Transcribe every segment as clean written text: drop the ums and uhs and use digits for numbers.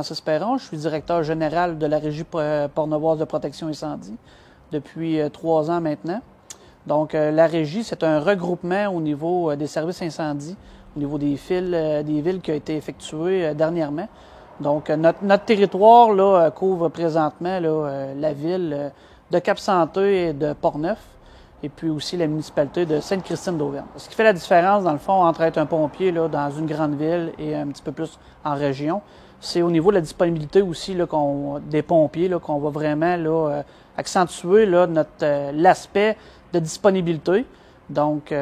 Francis Perron. Je suis directeur général de la Régie pornevoise de protection incendie depuis 3 ans maintenant. Donc, la Régie, c'est un regroupement au niveau des services incendies, au niveau des villes qui a été effectué dernièrement. Donc, notre territoire là, couvre présentement là, la ville de Cap-Santé et de Portneuf, et puis aussi la municipalité de Sainte-Christine-d'Auvergne. Ce qui fait la différence, dans le fond, entre être un pompier là, dans une grande ville et un petit peu plus en région, c'est au niveau de la disponibilité aussi là, des pompiers, là, qu'on va vraiment là, accentuer là, l'aspect de disponibilité. Donc,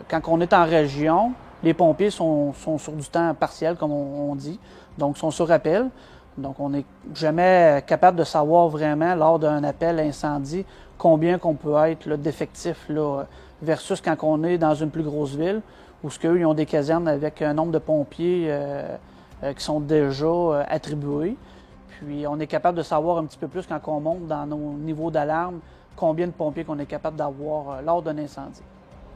quand on est en région, les pompiers sont sur du temps partiel, comme on dit, donc sont sur appel. Donc, on n'est jamais capable de savoir vraiment, lors d'un appel incendie, combien qu'on peut être d'effectifs là, versus quand on est dans une plus grosse ville, où qu'eux, ils ont des casernes avec un nombre de pompiers qui sont déjà attribués. Puis, on est capable de savoir un petit peu plus quand on monte dans nos niveaux d'alarme, combien de pompiers qu'on est capable d'avoir lors d'un incendie.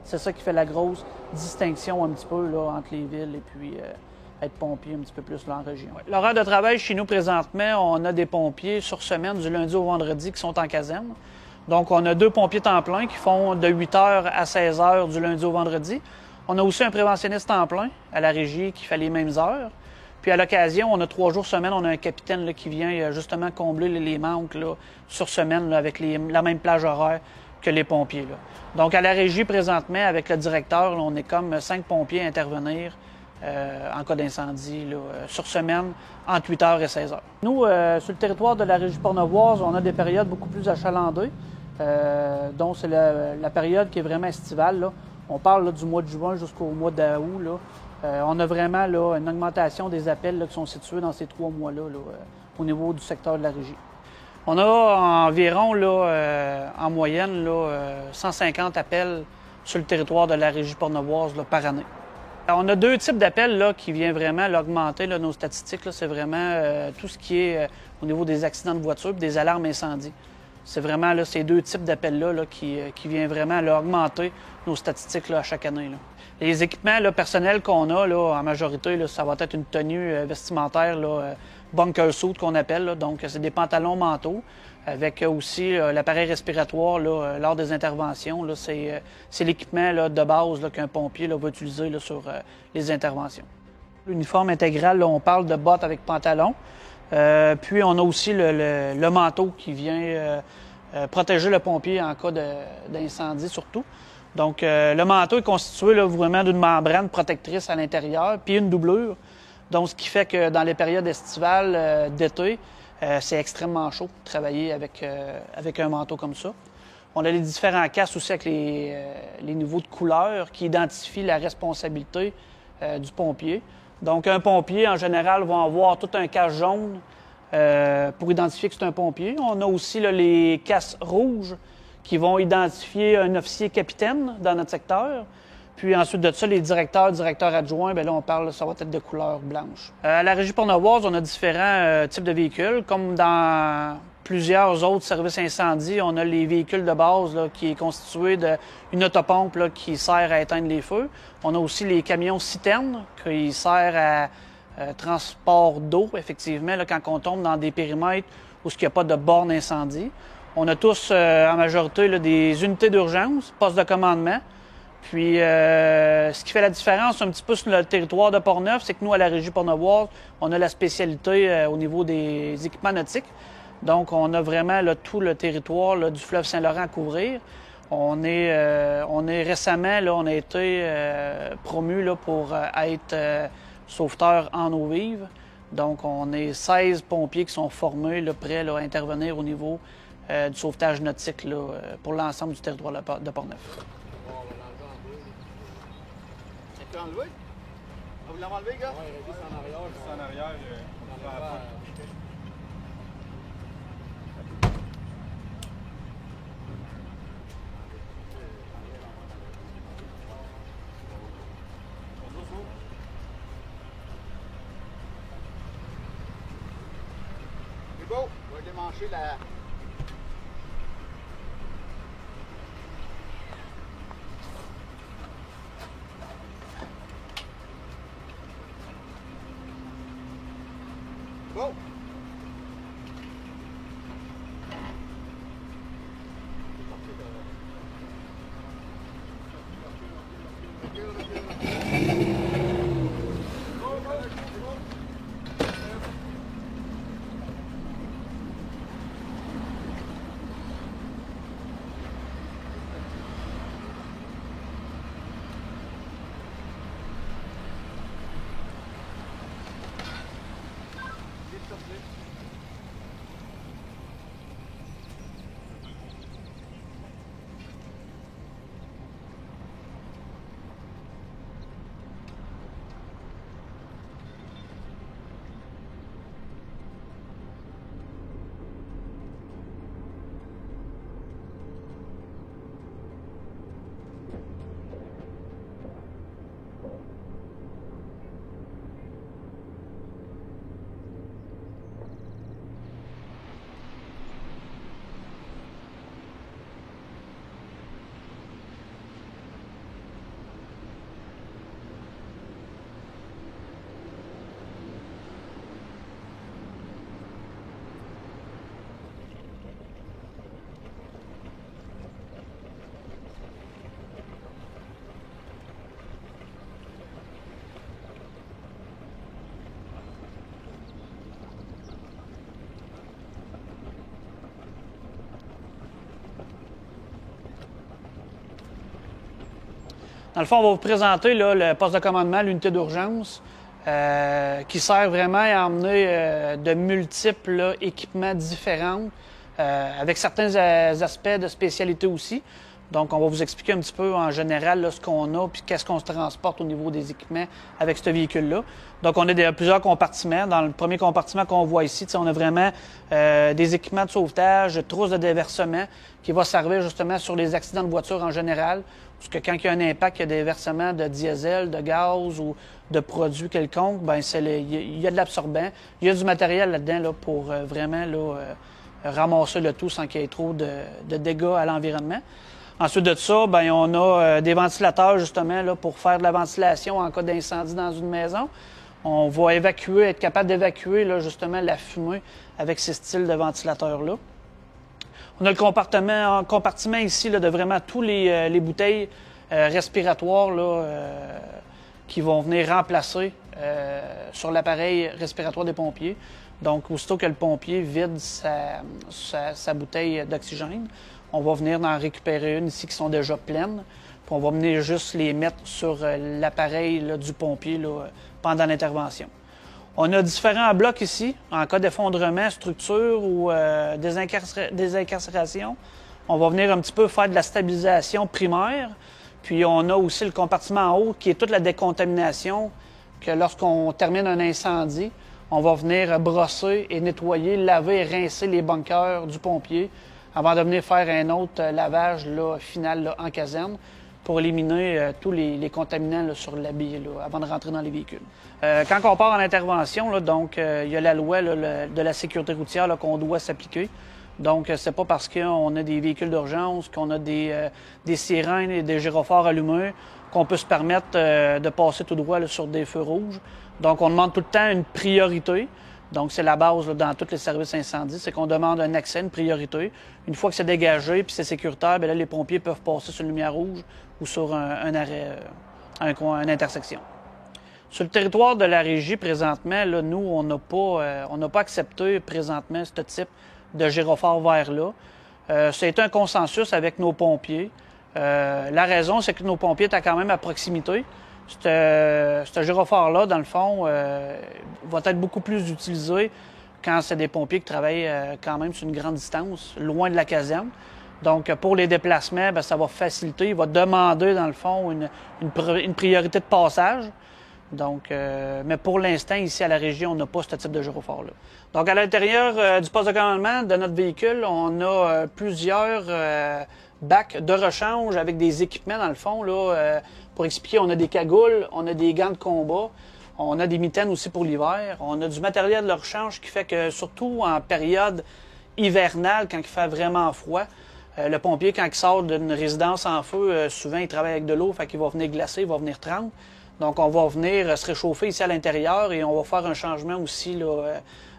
C'est ça qui fait la grosse distinction un petit peu là, entre les villes et puis être pompier un petit peu plus là, en région. Ouais. L'horaire de travail chez nous présentement, on a des pompiers sur semaine du lundi au vendredi qui sont en caserne. Donc, on a 2 pompiers temps plein qui font de 8h à 16h du lundi au vendredi. On a aussi un préventionniste temps plein à la Régie qui fait les mêmes heures. Puis à l'occasion, on a 3 jours semaine, on a un capitaine là, qui vient justement combler les manques là, sur semaine là, avec la même plage horaire que les pompiers. Là. Donc à la Régie présentement, avec le directeur, là, on est comme 5 pompiers à intervenir en cas d'incendie sur semaine entre 8h et 16h. Nous, sur le territoire de la Régie pornevoise, on a des périodes beaucoup plus achalandées, dont c'est la période qui est vraiment estivale. Là. On parle là, du mois de juin jusqu'au mois d'août. On a vraiment là, une augmentation des appels là, qui sont situés dans ces 3 mois-là au niveau du secteur de la Régie. On a environ, là, en moyenne, là, 150 appels sur le territoire de la Régie pornevoise là, par année. On a 2 types d'appels là, qui viennent vraiment là, augmenter là, nos statistiques. C'est vraiment tout ce qui est au niveau des accidents de voiture et des alarmes incendies. C'est vraiment là, ces 2 types d'appels-là là, qui viennent vraiment là, augmenter nos statistiques là, à chaque année. Là. Les équipements là, personnels qu'on a, là, en majorité, là, ça va être une tenue vestimentaire, là, bunker suit qu'on appelle. Là. Donc, c'est des pantalons manteaux avec aussi l'appareil respiratoire là, lors des interventions. Là, c'est l'équipement là, de base là, qu'un pompier là, va utiliser là, sur les interventions. L'uniforme intégral, là, on parle de bottes avec pantalon. Puis, on a aussi le manteau qui vient protéger le pompier en cas d'incendie surtout. Donc, le manteau est constitué là, vraiment d'une membrane protectrice à l'intérieur, puis une doublure. Donc, ce qui fait que dans les périodes estivales d'été, c'est extrêmement chaud de travailler avec un manteau comme ça. On a les différents casques aussi avec les niveaux de couleur qui identifient la responsabilité du pompier. Donc, un pompier, en général, va avoir tout un casque jaune pour identifier que c'est un pompier. On a aussi là, les casques rouges qui vont identifier un officier capitaine dans notre secteur. Puis ensuite de ça, les directeurs adjoints, bien là, on parle, ça va être de couleur blanche. À la Régie pornevoise, on a différents types de véhicules. Comme dans plusieurs autres services incendies, on a les véhicules de base là, qui est constitué d'une autopompe là, qui sert à éteindre les feux. On a aussi les camions citernes qui servent à transport d'eau, effectivement, là, quand on tombe dans des périmètres où il n'y a pas de borne incendie. On a tous, en majorité, là, des unités d'urgence, postes de commandement. Puis, ce qui fait la différence un petit peu sur le territoire de Portneuf, c'est que nous, à la Régie pornevoise, on a la spécialité au niveau des équipements nautiques. Donc, on a vraiment là, tout le territoire là, du fleuve Saint-Laurent à couvrir. On est récemment, là, on a été promu là, pour être sauveteur en eau vive. Donc, on est 16 pompiers qui sont formés, là, prêts là, à intervenir au niveau du sauvetage nautique là, pour l'ensemble du territoire de Portneuf. Tu l'as enlevé? Vous l'avez enlevé, gars? Oui, il est en arrière. Juste en arrière. C'est beau. On va démancher la... Bon, Dans le fond, on va vous présenter là, le poste de commandement, l'unité d'urgence, qui sert vraiment à emmener de multiples là, équipements différents, avec certains aspects de spécialité aussi. Donc, on va vous expliquer un petit peu en général là, ce qu'on a puis qu'est-ce qu'on se transporte au niveau des équipements avec ce véhicule-là. Donc, on a plusieurs compartiments. Dans le premier compartiment qu'on voit ici, on a vraiment des équipements de sauvetage, de trousses de déversement qui va servir justement sur les accidents de voiture en général. Parce que quand il y a un impact, il y a des versements de diesel, de gaz ou de produits quelconques, bien, il y a de l'absorbant. Il y a du matériel là-dedans là, pour vraiment là, ramasser le tout sans qu'il y ait trop de dégâts à l'environnement. Ensuite de ça, bien, on a des ventilateurs justement là, pour faire de la ventilation en cas d'incendie dans une maison. On va évacuer, être capable d'évacuer là, justement la fumée avec ces styles de ventilateurs-là. On a le compartiment ici là, de vraiment tous les bouteilles respiratoires là, qui vont venir remplacer sur l'appareil respiratoire des pompiers. Donc, aussitôt que le pompier vide sa bouteille d'oxygène, on va venir en récupérer une ici qui sont déjà pleines. Puis on va venir juste les mettre sur l'appareil du pompier là, pendant l'intervention. On a différents blocs ici, en cas d'effondrement, structure ou désincarcération. On va venir un petit peu faire de la stabilisation primaire. Puis on a aussi le compartiment en haut qui est toute la décontamination, que lorsqu'on termine un incendie, on va venir brosser et nettoyer, laver et rincer les bunkers du pompier avant de venir faire un autre lavage là, final là, en caserne pour éliminer tous les contaminants là, sur l'habit avant de rentrer dans les véhicules. Quand on part en intervention, là, donc il y a la loi là, de la sécurité routière là, qu'on doit s'appliquer. Donc, c'est pas parce qu'on a des véhicules d'urgence, qu'on a des sirènes et des gyrophares allumés qu'on peut se permettre de passer tout droit là, sur des feux rouges. Donc, on demande tout le temps une priorité. Donc, c'est la base là, dans tous les services incendies, c'est qu'on demande un accès, une priorité. Une fois que c'est dégagé puis c'est sécuritaire, bien là, les pompiers peuvent passer sur une lumière rouge ou sur un arrêt, une intersection. Sur le territoire de la régie, présentement, là, nous, on n'a pas accepté présentement ce type de gyrophare vert-là. C'est un consensus avec nos pompiers. La raison, c'est que nos pompiers étaient quand même à proximité. Ce gyrophare-là, dans le fond, va être beaucoup plus utilisé quand c'est des pompiers qui travaillent quand même sur une grande distance, loin de la caserne. Donc, pour les déplacements, bien, ça va faciliter. Il va demander, dans le fond, une priorité de passage. Donc, mais pour l'instant, ici à la régie, on n'a pas ce type de gyrophare-là. Donc, à l'intérieur du poste de commandement de notre véhicule, on a plusieurs bacs de rechange avec des équipements, dans le fond. Là, pour expliquer, on a des cagoules, on a des gants de combat, on a des mitaines aussi pour l'hiver. On a du matériel de rechange qui fait que, surtout en période hivernale, quand il fait vraiment froid, le pompier, quand il sort d'une résidence en feu, souvent, il travaille avec de l'eau, fait qu'il va venir glacer, il va venir tremper. Donc, on va venir se réchauffer ici à l'intérieur et on va faire un changement aussi là,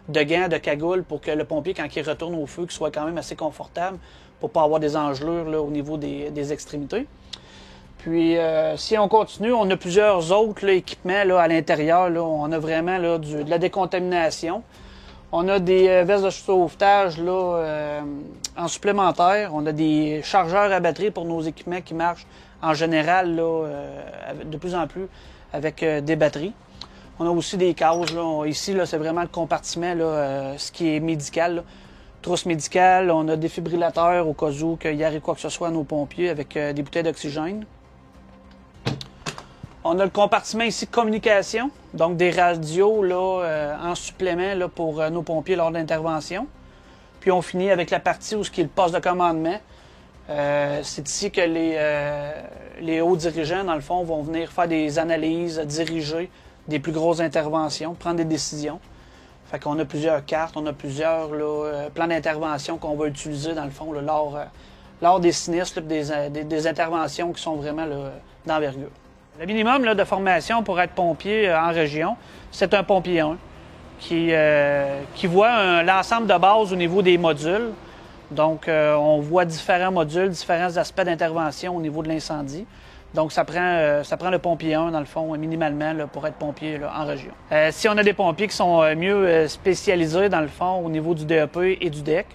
de gants, de cagoules pour que le pompier, quand il retourne au feu, qu'il soit quand même assez confortable pour ne pas avoir des engelures là, au niveau des extrémités. Puis, si on continue, on a plusieurs autres là, équipements là, à l'intérieur. On a vraiment là, de la décontamination. On a des vestes de sauvetage là, en supplémentaire. On a des chargeurs à batterie pour nos équipements qui marchent en général là, de plus en plus avec des batteries. On a aussi des cases. Là. Ici, là, c'est vraiment le compartiment, là, ce qui est médical. Là. Trousse médicale, on a des défibrillateurs au cas où il y arrive quoi que ce soit à nos pompiers avec des bouteilles d'oxygène. On a le compartiment ici communication, donc des radios là, en supplément là, pour nos pompiers lors de l'intervention. Puis on finit avec la partie où ce qui est le poste de commandement. C'est ici que les hauts dirigeants, dans le fond, vont venir faire des analyses, diriger des plus grosses interventions, prendre des décisions. Fait qu'on a plusieurs cartes, on a plusieurs là, plans d'intervention qu'on va utiliser, dans le fond, là, lors des sinistres, là, des interventions qui sont vraiment d'envergure. Le minimum là, de formation pour être pompier en région, c'est un pompier 1 qui voit l'ensemble de base au niveau des modules. Donc, on voit différents modules, différents aspects d'intervention au niveau de l'incendie. Donc, ça prend le pompier 1, dans le fond, minimalement, là, pour être pompier là, en région. Si on a des pompiers qui sont mieux spécialisés, dans le fond, au niveau du DEP et du DEC,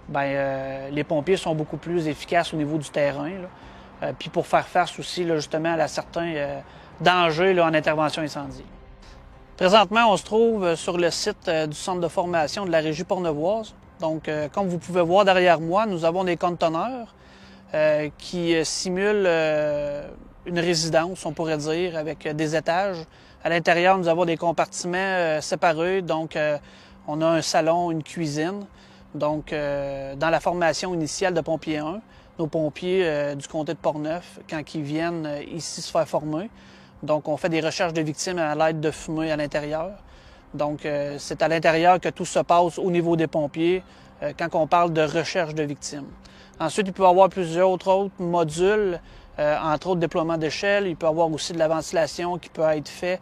bien, les pompiers sont beaucoup plus efficaces au niveau du terrain. Là. puis pour faire face aussi là, justement à certains dangers là, en intervention incendie. Présentement, on se trouve sur le site du centre de formation de la Régie portnevoise. Donc, comme vous pouvez voir derrière moi, nous avons des conteneurs qui simulent une résidence, on pourrait dire, avec des étages. À l'intérieur, nous avons des compartiments séparés. Donc, on a un salon, une cuisine. Donc, dans la formation initiale de pompier 1, nos pompiers du comté de Portneuf, quand ils viennent ici se faire former, donc on fait des recherches de victimes à l'aide de fumée à l'intérieur. Donc, c'est à l'intérieur que tout se passe au niveau des pompiers quand on parle de recherche de victimes. Ensuite, il peut y avoir plusieurs autres modules, entre autres déploiement d'échelle. Il peut y avoir aussi de la ventilation qui peut être fait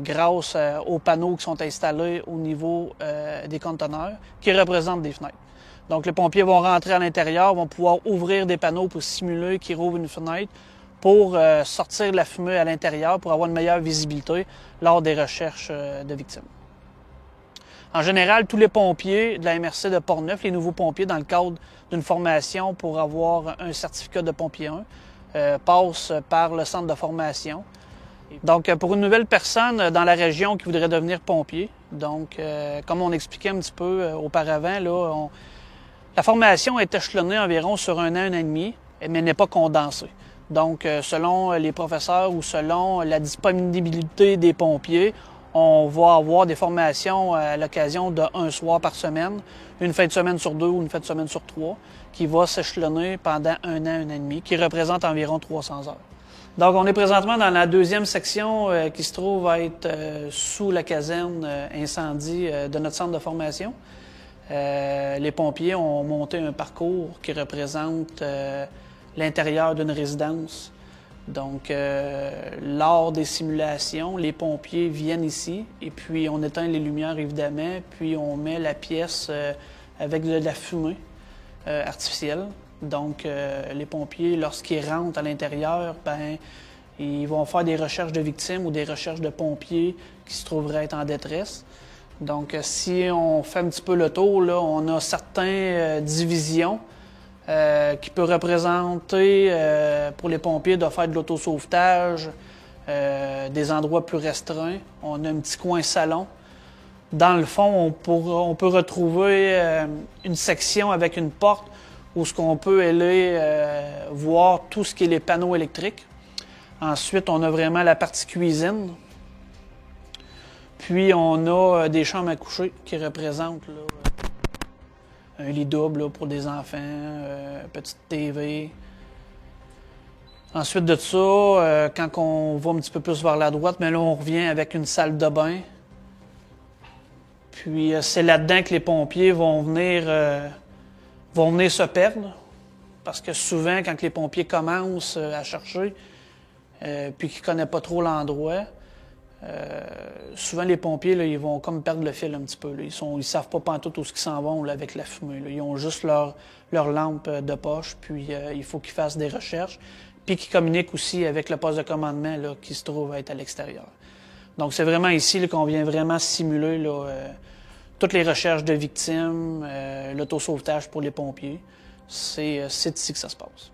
grâce aux panneaux qui sont installés au niveau des conteneurs qui représentent des fenêtres. Donc, les pompiers vont rentrer à l'intérieur, vont pouvoir ouvrir des panneaux pour simuler qu'ils rouvrent une fenêtre pour sortir de la fumée à l'intérieur pour avoir une meilleure visibilité lors des recherches de victimes. En général, tous les pompiers de la MRC de Portneuf, les nouveaux pompiers dans le cadre d'une formation pour avoir un certificat de pompier 1, passent par le centre de formation. Donc, pour une nouvelle personne dans la région qui voudrait devenir pompier, donc, comme on expliquait un petit peu auparavant, là, la formation est échelonnée environ sur un an et demi, mais n'est pas condensée. Donc, selon les professeurs ou selon la disponibilité des pompiers, on va avoir des formations à l'occasion d'un soir par semaine, une fin de semaine sur 2 ou une fin de semaine sur 3, qui va s'échelonner pendant un an et demi, qui représente environ 300 heures. Donc, on est présentement dans la deuxième section qui se trouve à être sous la caserne incendie de notre centre de formation. Les pompiers ont monté un parcours qui représente l'intérieur d'une résidence. Donc, lors des simulations, les pompiers viennent ici et puis on éteint les lumières évidemment, puis on met la pièce avec de la fumée artificielle. Donc, les pompiers, lorsqu'ils rentrent à l'intérieur, ben, ils vont faire des recherches de victimes ou des recherches de pompiers qui se trouveraient être en détresse. Donc, si on fait un petit peu le tour, là, on a certaines divisions qui peut représenter pour les pompiers de faire de l'autosauvetage, des endroits plus restreints. On a un petit coin salon. Dans le fond, on peut retrouver une section avec une porte où ce qu'on peut aller voir tout ce qui est les panneaux électriques. Ensuite, on a vraiment la partie cuisine. Puis, on a des chambres à coucher qui représentent là, un lit double là, pour des enfants, petite TV. Ensuite de ça, quand on va un petit peu plus vers la droite, mais là, on revient avec une salle de bain. Puis, c'est là-dedans que les pompiers vont venir se perdre. Parce que souvent, quand les pompiers commencent à chercher, puis qu'ils ne connaissent pas trop l'endroit, souvent les pompiers, là, ils vont comme perdre le fil un petit peu. Là. Ils savent pas pantoute où ils s'en vont là, avec la fumée. Là. Ils ont juste leur lampe de poche, puis il faut qu'ils fassent des recherches, puis qu'ils communiquent aussi avec le poste de commandement là, qui se trouve être à l'extérieur. Donc c'est vraiment ici là, qu'on vient vraiment simuler là, toutes les recherches de victimes, l'autosauvetage pour les pompiers. C'est ici que ça se passe.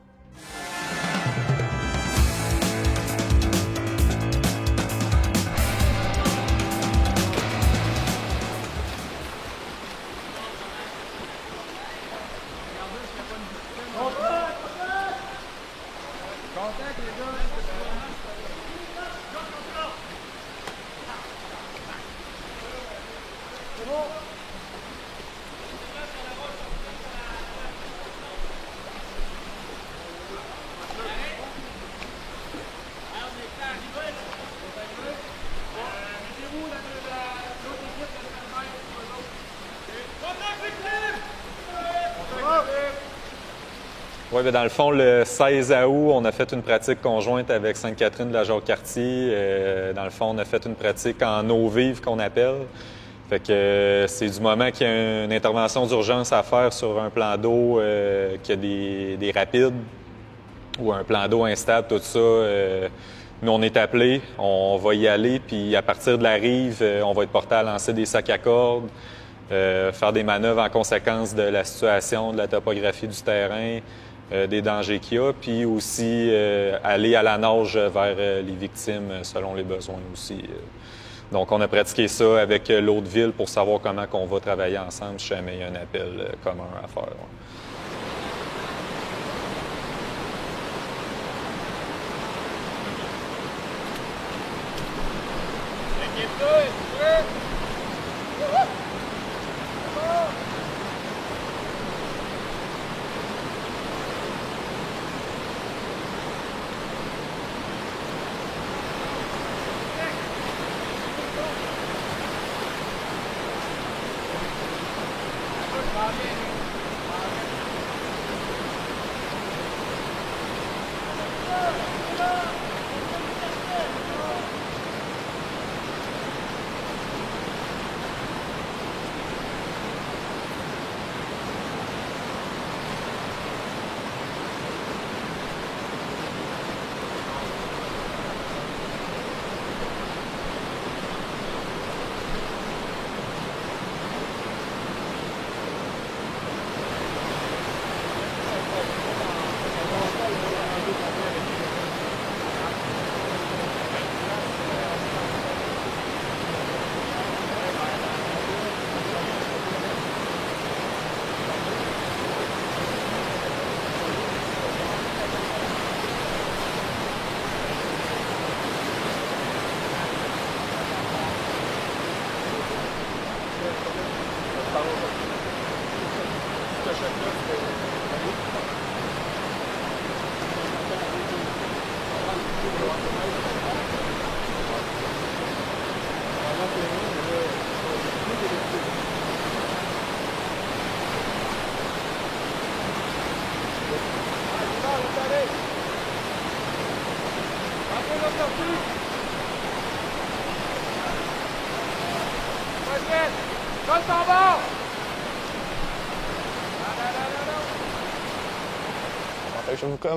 Oui, bien dans le fond, le 16 août, on a fait une pratique conjointe avec Sainte-Catherine de la Jacques-Cartier. Dans le fond, on a fait une pratique en eau vive qu'on appelle. Fait que c'est du moment qu'il y a une intervention d'urgence à faire sur un plan d'eau qui a des rapides ou un plan d'eau instable, tout ça. Nous, on est appelés, on va y aller, puis à partir de la rive, on va être porté à lancer des sacs à cordes, faire des manœuvres en conséquence de la situation, de la topographie du terrain. des dangers qu'il y a, puis aussi aller à la nage vers les victimes selon les besoins aussi. Donc, on a pratiqué ça avec l'autre ville pour savoir comment on va travailler ensemble si jamais il y a un appel commun à faire. Ouais.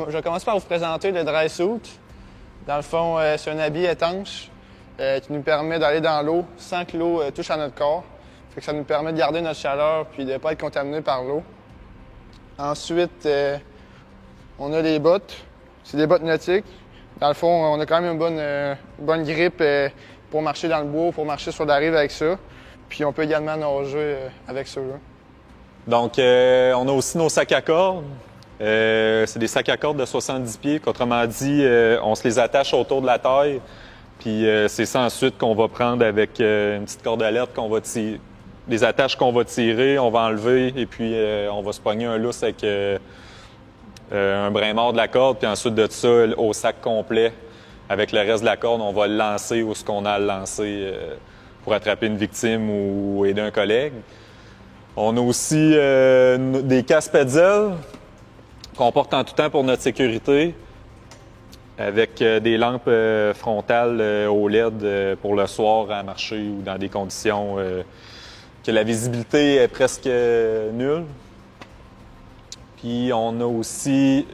Je vais commencer par vous présenter le dry suit. Dans le fond, c'est un habit étanche qui nous permet d'aller dans l'eau sans que l'eau touche à notre corps. Fait que ça nous permet de garder notre chaleur puis de ne pas être contaminé par l'eau. Ensuite, on a les bottes. C'est des bottes nautiques. Dans le fond, on a quand même une bonne grippe pour marcher dans le bois, pour marcher sur la rive avec ça. Puis on peut également nager avec ceux-là. Donc, on a aussi nos sacs à cordes. C'est des sacs à cordes de 70 pieds, qu'autrement dit, on se les attache autour de la taille. Puis c'est ça ensuite qu'on va prendre avec une petite cordelette qu'on va tirer. Les attaches qu'on va tirer, on va enlever et puis on va se pogner un lousse avec un brin mort de la corde. Puis ensuite de ça, au sac complet, avec le reste de la corde, on va le lancer où ce qu'on a à le lancer pour attraper une victime ou aider un collègue. On a aussi des casques Petzl qu'on porte en tout temps pour notre sécurité, avec des lampes frontales OLED pour le soir à marcher ou dans des conditions que la visibilité est presque nulle. Puis on a aussi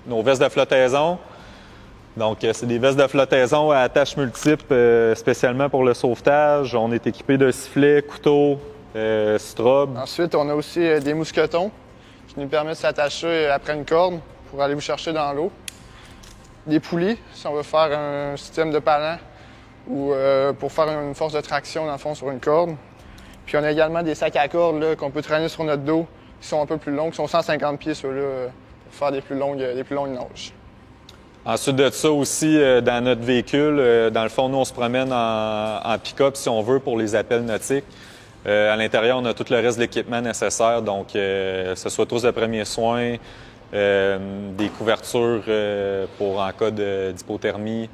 nos vestes de flottaison. Donc c'est des vestes de flottaison à attaches multiples spécialement pour le sauvetage. On est équipé de sifflets, couteaux, strobe. Ensuite, on a aussi des mousquetons qui nous permettent de s'attacher après une corde pour aller vous chercher dans l'eau. Des poulies, si on veut faire un système de palan ou pour faire une force de traction dans le fond sur une corde. Puis on a également des sacs à cordes qu'on peut traîner sur notre dos, qui sont un peu plus longs, qui sont 150 pieds ceux-là, pour faire des plus longues nages. Ensuite de ça aussi, dans notre véhicule, dans le fond, nous, on se promène en pick-up, si on veut, pour les appels nautiques. À l'intérieur, on a tout le reste de l'équipement nécessaire, donc que ce soit trousses de premiers soins, des couvertures pour en cas d'hypothermie.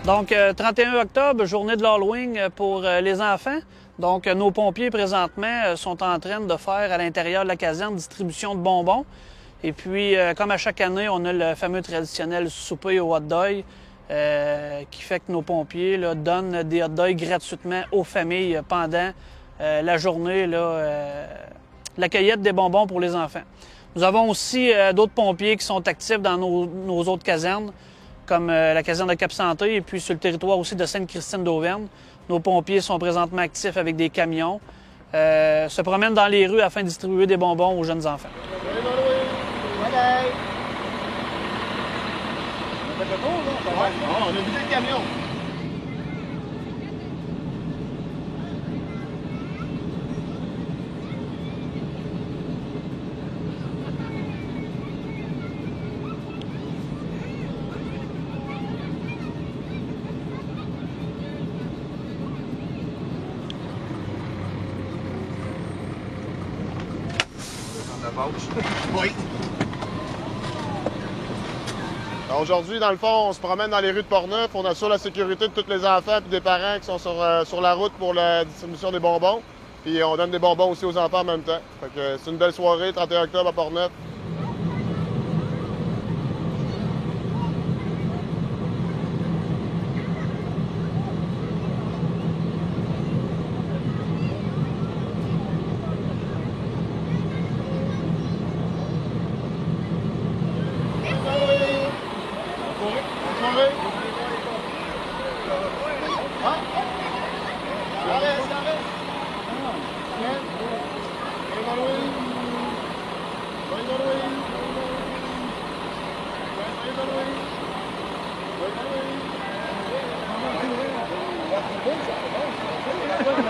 Donc, 31 octobre, journée de l'Halloween pour les enfants. Donc, nos pompiers, présentement, sont en train de faire à l'intérieur de la caserne distribution de bonbons. Et puis, comme à chaque année, on a le fameux traditionnel souper au hot dog qui fait que nos pompiers là, donnent des hot dogs gratuitement aux familles pendant la journée, la cueillette des bonbons pour les enfants. Nous avons aussi d'autres pompiers qui sont actifs dans nos autres casernes, comme la caserne de Cap-Santé et puis sur le territoire aussi de Sainte-Christine d'Auvergne. Nos pompiers sont présentement actifs avec des camions, se promènent dans les rues afin de distribuer des bonbons aux jeunes enfants. On a vidé le camion. Oui. Aujourd'hui, dans le fond, on se promène dans les rues de Portneuf. On assure la sécurité de tous les enfants et des parents qui sont sur la route pour la distribution des bonbons. Puis on donne des bonbons aussi aux enfants en même temps. Fait que c'est une belle soirée, 31 octobre à Portneuf. Halloween!